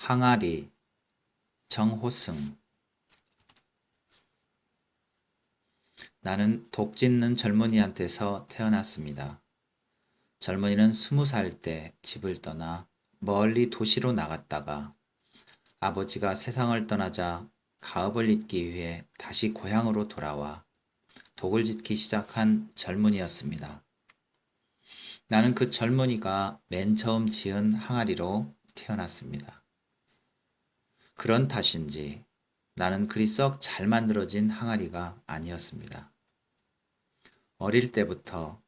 항아리, 정호승. 나는 독 짖는 젊은이한테서 태어났습니다. 젊은이는 20살 때 집을 떠나 멀리 도시로 나갔다가 아버지가 세상을 떠나자 가업을 잇기 위해 다시 고향으로 돌아와 독을 짖기 시작한 젊은이였습니다. 나는 그 젊은이가 맨 처음 지은 항아리로 태어났습니다. 그런 탓인지 나는 그리 썩 잘 만들어진 항아리가 아니었습니다. 어릴 때부터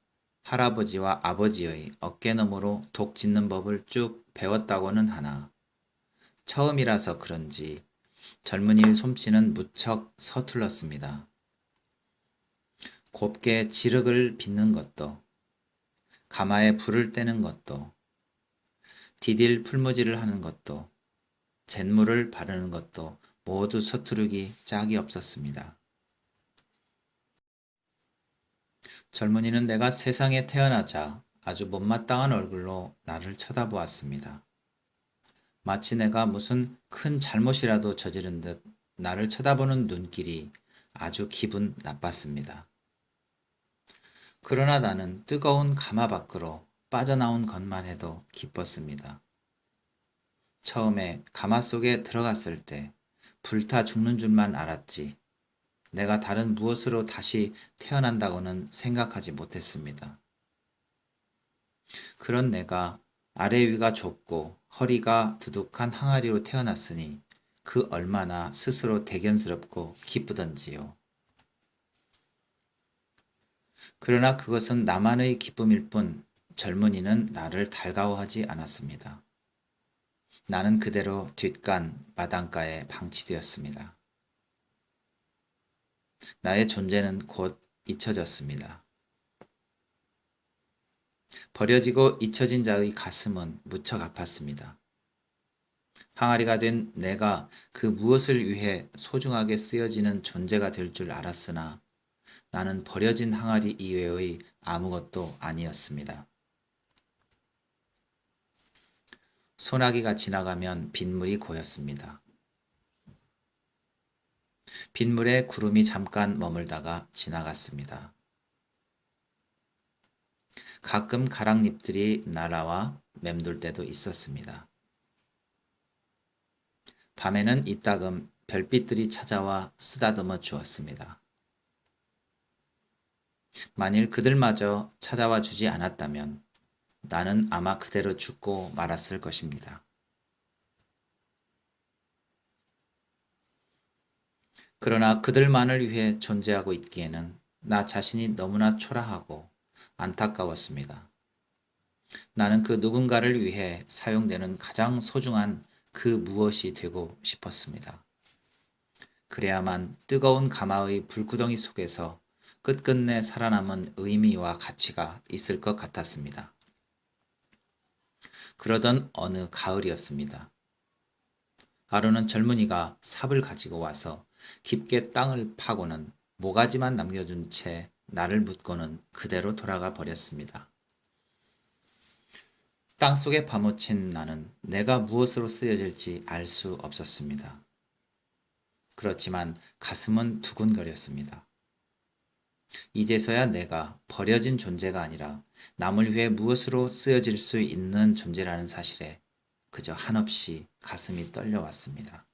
할아버지와 아버지의 어깨너머로 독 짖는 법을 쭉 배웠다고는 하나 처음이라서 그런지 젊은이의 솜씨는 무척 서툴렀습니다. 곱게 지륵을 빚는 것도, 가마에 불을 떼는 것도, 디딜 풀무질을 하는 것도, 잿물을 바르는 것도 모두 서투르기 짝이 없었습니다. 젊은이는 내가 세상에 태어나자 아주 못마땅한 얼굴로 나를 쳐다보았습니다. 마치 내가 무슨 큰 잘못이라도 저지른 듯 나를 쳐다보는 눈길이 아주 기분 나빴습니다. 그러나 나는 뜨거운 가마 밖으로 빠져나온 것만 해도 기뻤습니다. 처음에 가마 속에 들어갔을 때 불타 죽는 줄만 알았지 내가 다른 무엇으로 다시 태어난다고는 생각하지 못했습니다. 그런 내가 아래 위가 좁고 허리가 두둑한 항아리로 태어났으니 그 얼마나 스스로 대견스럽고 기쁘던지요. 그러나 그것은 나만의 기쁨일 뿐 젊은이는 나를 달가워하지 않았습니다. 나는 그대로 뒷간 마당가에 방치되었습니다. 나의 존재는 곧 잊혀졌습니다. 버려지고 잊혀진 자의 가슴은 무척 아팠습니다. 항아리가 된 내가 그 무엇을 위해 소중하게 쓰여지는 존재가 될 줄 알았으나 나는 버려진 항아리 이외의 아무것도 아니었습니다. 소나기가 지나가면 빗물이 고였습니다. 빗물에 구름이 잠깐 머물다가 지나갔습니다. 가끔 가랑잎들이 날아와 맴돌 때도 있었습니다. 밤에는 이따금 별빛들이 찾아와 쓰다듬어 주었습니다. 만일 그들마저 찾아와 주지 않았다면 나는 아마 그대로 죽고 말았을 것입니다. 그러나 그들만을 위해 존재하고 있기에는 나 자신이 너무나 초라하고 안타까웠습니다. 나는 그 누군가를 위해 사용되는 가장 소중한 그 무엇이 되고 싶었습니다. 그래야만 뜨거운 가마의 불구덩이 속에서 끝끝내 살아남은 의미와 가치가 있을 것 같았습니다. 그러던 어느 가을이었습니다. 하루는 젊은이가 삽을 가지고 와서 깊게 땅을 파고는 모가지만 남겨준 채 나를 묻고는 그대로 돌아가 버렸습니다. 땅속에 파묻힌 나는 내가 무엇으로 쓰여질지 알 수 없었습니다. 그렇지만 가슴은 두근거렸습니다. 이제서야 내가 버려진 존재가 아니라 남을 위해 무엇으로 쓰여질 수 있는 존재라는 사실에 그저 한없이 가슴이 떨려왔습니다.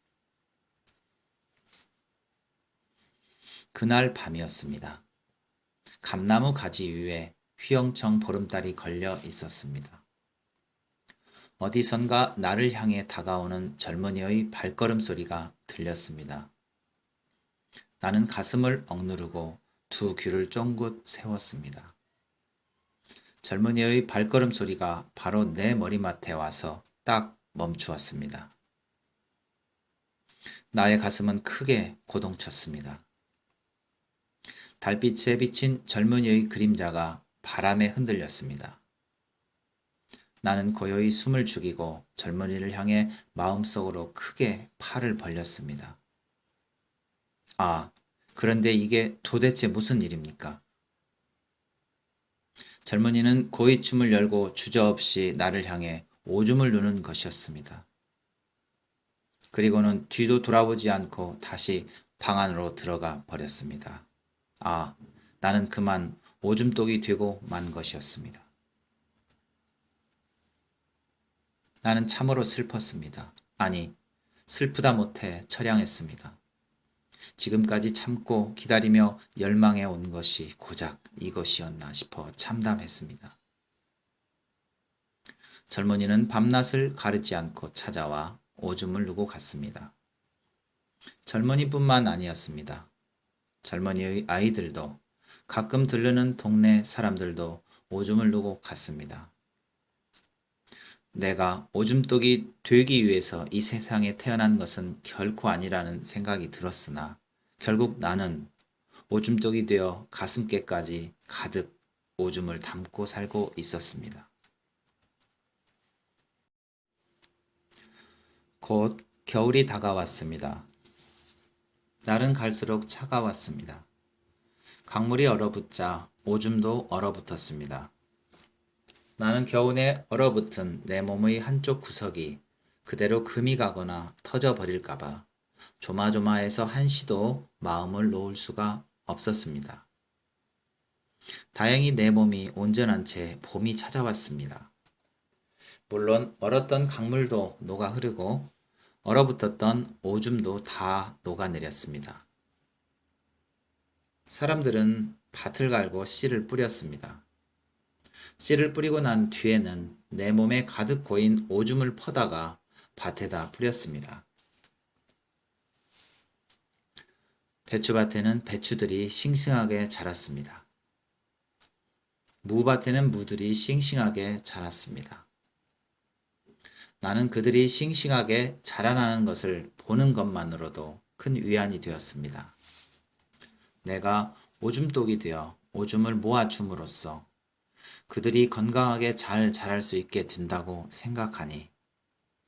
그날 밤이었습니다. 감나무 가지 위에 휘영청 보름달이 걸려 있었습니다. 어디선가 나를 향해 다가오는 젊은이의 발걸음 소리가 들렸습니다. 나는 가슴을 억누르고 두 귀를 쫑긋 세웠습니다. 젊은이의 발걸음 소리가 바로 내 머리맡에 와서 딱 멈추었습니다. 나의 가슴은 크게 고동쳤습니다. 달빛에 비친 젊은이의 그림자가 바람에 흔들렸습니다. 나는 고요히 숨을 죽이고 젊은이를 향해 마음속으로 크게 팔을 벌렸습니다. 아, 그런데 이게 도대체 무슨 일입니까? 젊은이는 고이춤을 열고 주저없이 나를 향해 오줌을 누는 것이었습니다. 그리고는 뒤도 돌아보지 않고 다시 방 안으로 들어가 버렸습니다. 아, 나는 그만 오줌독이 되고 만 것이었습니다. 나는 참으로 슬펐습니다. 아니, 슬프다 못해 처량했습니다. 지금까지 참고 기다리며 열망해 온 것이 고작 이것이었나 싶어 참담했습니다. 젊은이는 밤낮을 가르지 않고 찾아와 오줌을 누고 갔습니다. 젊은이뿐만 아니었습니다. 젊은이의 아이들도 가끔 들르는 동네 사람들도 오줌을 누고 갔습니다. 내가 오줌독이 되기 위해서 이 세상에 태어난 것은 결코 아니라는 생각이 들었으나 결국 나는 오줌독이 되어 가슴께까지 가득 오줌을 담고 살고 있었습니다. 곧 겨울이 다가왔습니다. 날은 갈수록 차가웠습니다. 강물이 얼어붙자 오줌도 얼어붙었습니다. 나는 겨우내 얼어붙은 내 몸의 한쪽 구석이 그대로 금이 가거나 터져버릴까봐 조마조마해서 한시도 마음을 놓을 수가 없었습니다. 다행히 내 몸이 온전한 채 봄이 찾아왔습니다. 물론 얼었던 강물도 녹아 흐르고 얼어붙었던 오줌도 다 녹아내렸습니다. 사람들은 밭을 갈고 씨를 뿌렸습니다. 씨를 뿌리고 난 뒤에는 내 몸에 가득 고인 오줌을 퍼다가 밭에다 뿌렸습니다. 배추밭에는 배추들이 싱싱하게 자랐습니다. 무밭에는 무들이 싱싱하게 자랐습니다. 나는 그들이 싱싱하게 자라나는 것을 보는 것만으로도 큰 위안이 되었습니다. 내가 오줌독이 되어 오줌을 모아줌으로써 그들이 건강하게 잘 자랄 수 있게 된다고 생각하니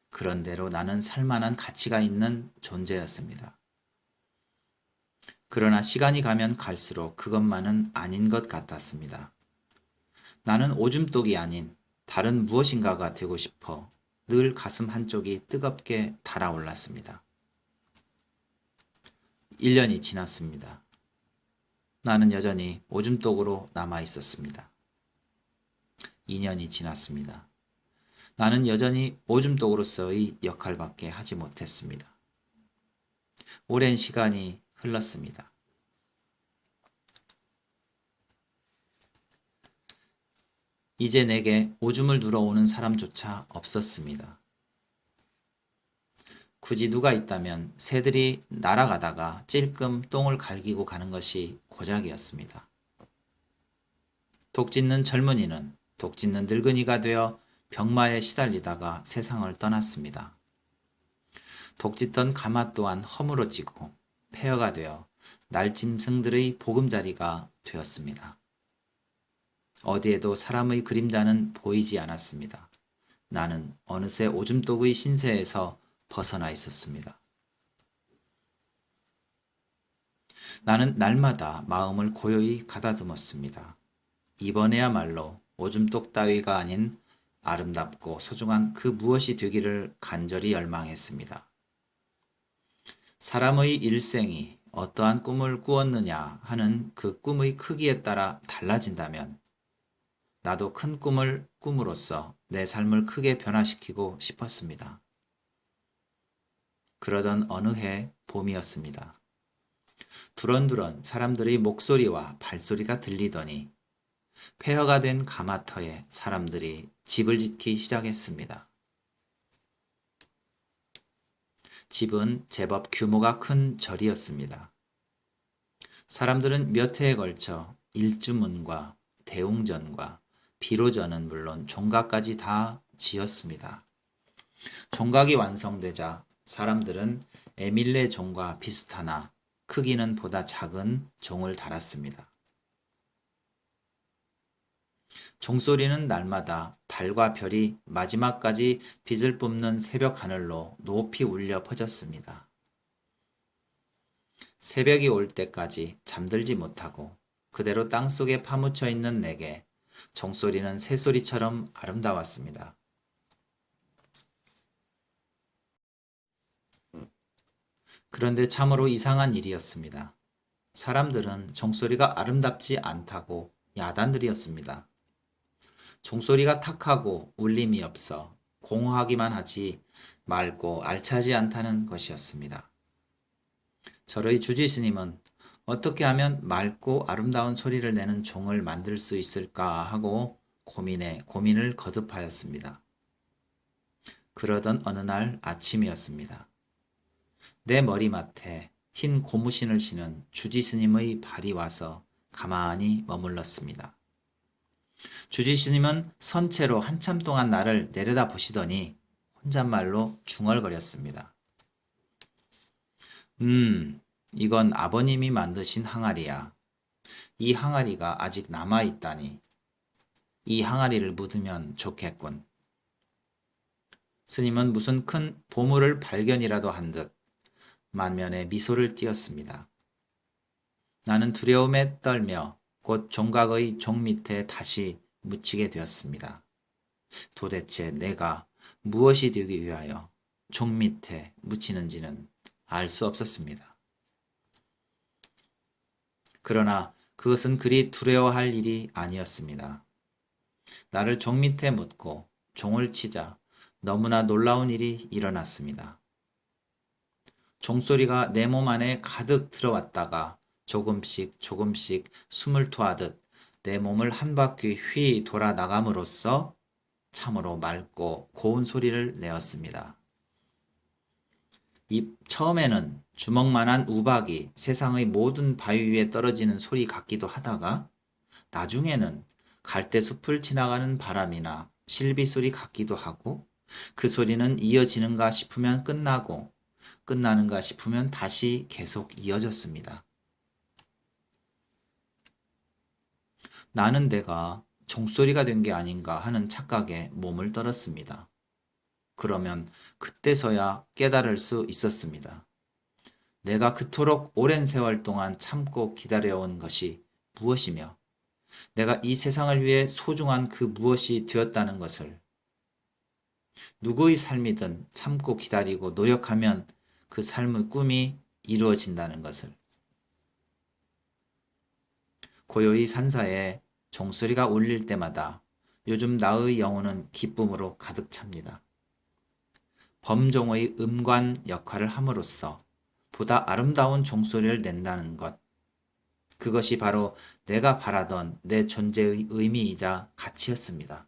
그런대로 나는 살만한 가치가 있는 존재였습니다. 그러나 시간이 가면 갈수록 그것만은 아닌 것 같았습니다. 나는 오줌독이 아닌 다른 무엇인가가 되고 싶어 늘 가슴 한쪽이 뜨겁게 달아올랐습니다. 1년이 지났습니다. 나는 여전히 오줌독으로 남아 있었습니다. 2년이 지났습니다. 나는 여전히 오줌독으로서의 역할밖에 하지 못했습니다. 오랜 시간이 흘렀습니다. 이제 내게 오줌을 누러 오는 사람조차 없었습니다. 굳이 누가 있다면 새들이 날아가다가 찔끔 똥을 갈기고 가는 것이 고작이었습니다. 독짓는 젊은이는 독짓는 늙은이가 되어 병마에 시달리다가 세상을 떠났습니다. 독짓던 가마 또한 허물어지고 폐허가 되어 날짐승들의 보금자리가 되었습니다. 어디에도 사람의 그림자는 보이지 않았습니다. 나는 어느새 오줌독의 신세에서 벗어나 있었습니다. 나는 날마다 마음을 고요히 가다듬었습니다. 이번에야말로 오줌독 따위가 아닌 아름답고 소중한 그 무엇이 되기를 간절히 열망했습니다. 사람의 일생이 어떠한 꿈을 꾸었느냐 하는 그 꿈의 크기에 따라 달라진다면 나도 큰 꿈을 꿈으로써 내 삶을 크게 변화시키고 싶었습니다. 그러던 어느 해 봄이었습니다. 두런두런 사람들의 목소리와 발소리가 들리더니 폐허가 된 가마터에 사람들이 집을 짓기 시작했습니다. 집은 제법 규모가 큰 절이었습니다. 사람들은 몇 해에 걸쳐 일주문과 대웅전과 비로전은 물론 종각까지 다 지었습니다. 종각이 완성되자 사람들은 에밀레 종과 비슷하나 크기는 보다 작은 종을 달았습니다. 종소리는 날마다 달과 별이 마지막까지 빛을 뿜는 새벽 하늘로 높이 울려 퍼졌습니다. 새벽이 올 때까지 잠들지 못하고 그대로 땅속에 파묻혀 있는 내게 종소리는 새소리처럼 아름다웠습니다. 그런데 참으로 이상한 일이었습니다. 사람들은 종소리가 아름답지 않다고 야단들이었습니다. 종소리가 탁하고 울림이 없어 공허하기만 하지 맑고 알차지 않다는 것이었습니다. 저의 주지스님은 어떻게 하면 맑고 아름다운 소리를 내는 종을 만들 수 있을까 하고 고민에 고민을 거듭하였습니다. 그러던 어느 날 아침이었습니다. 내 머리맡에 흰 고무신을 신은 주지스님의 발이 와서 가만히 머물렀습니다. 주지스님은 선체로 한참 동안 나를 내려다 보시더니 혼잣말로 중얼거렸습니다. 이건 아버님이 만드신 항아리야. 이 항아리가 아직 남아있다니. 이 항아리를 묻으면 좋겠군. 스님은 무슨 큰 보물을 발견이라도 한 듯 만면에 미소를 띄었습니다. 나는 두려움에 떨며 곧 종각의 종 밑에 다시 묻히게 되었습니다. 도대체 내가 무엇이 되기 위하여 종 밑에 묻히는지는 알 수 없었습니다. 그러나 그것은 그리 두려워할 일이 아니었습니다. 나를 종 밑에 묻고 종을 치자 너무나 놀라운 일이 일어났습니다. 종소리가 내 몸 안에 가득 들어왔다가 조금씩 숨을 토하듯 내 몸을 한 바퀴 휘 돌아 나감으로써 참으로 맑고 고운 소리를 내었습니다. 처음에는 주먹만한 우박이 세상의 모든 바위 위에 떨어지는 소리 같기도 하다가 나중에는 갈대숲을 지나가는 바람이나 실비 소리 같기도 하고 그 소리는 이어지는가 싶으면 끝나고 끝나는가 싶으면 다시 계속 이어졌습니다. 나는 내가 종소리가 된 게 아닌가 하는 착각에 몸을 떨었습니다. 그러면 그때서야 깨달을 수 있었습니다. 내가 그토록 오랜 세월 동안 참고 기다려온 것이 무엇이며 내가 이 세상을 위해 소중한 그 무엇이 되었다는 것을, 누구의 삶이든 참고 기다리고 노력하면 그 삶의 꿈이 이루어진다는 것을. 고요히 산사에 종소리가 울릴 때마다 요즘 나의 영혼은 기쁨으로 가득 찹니다. 범종의 음관 역할을 함으로써 보다 아름다운 종소리를 낸다는 것, 그것이 바로 내가 바라던 내 존재의 의미이자 가치였습니다.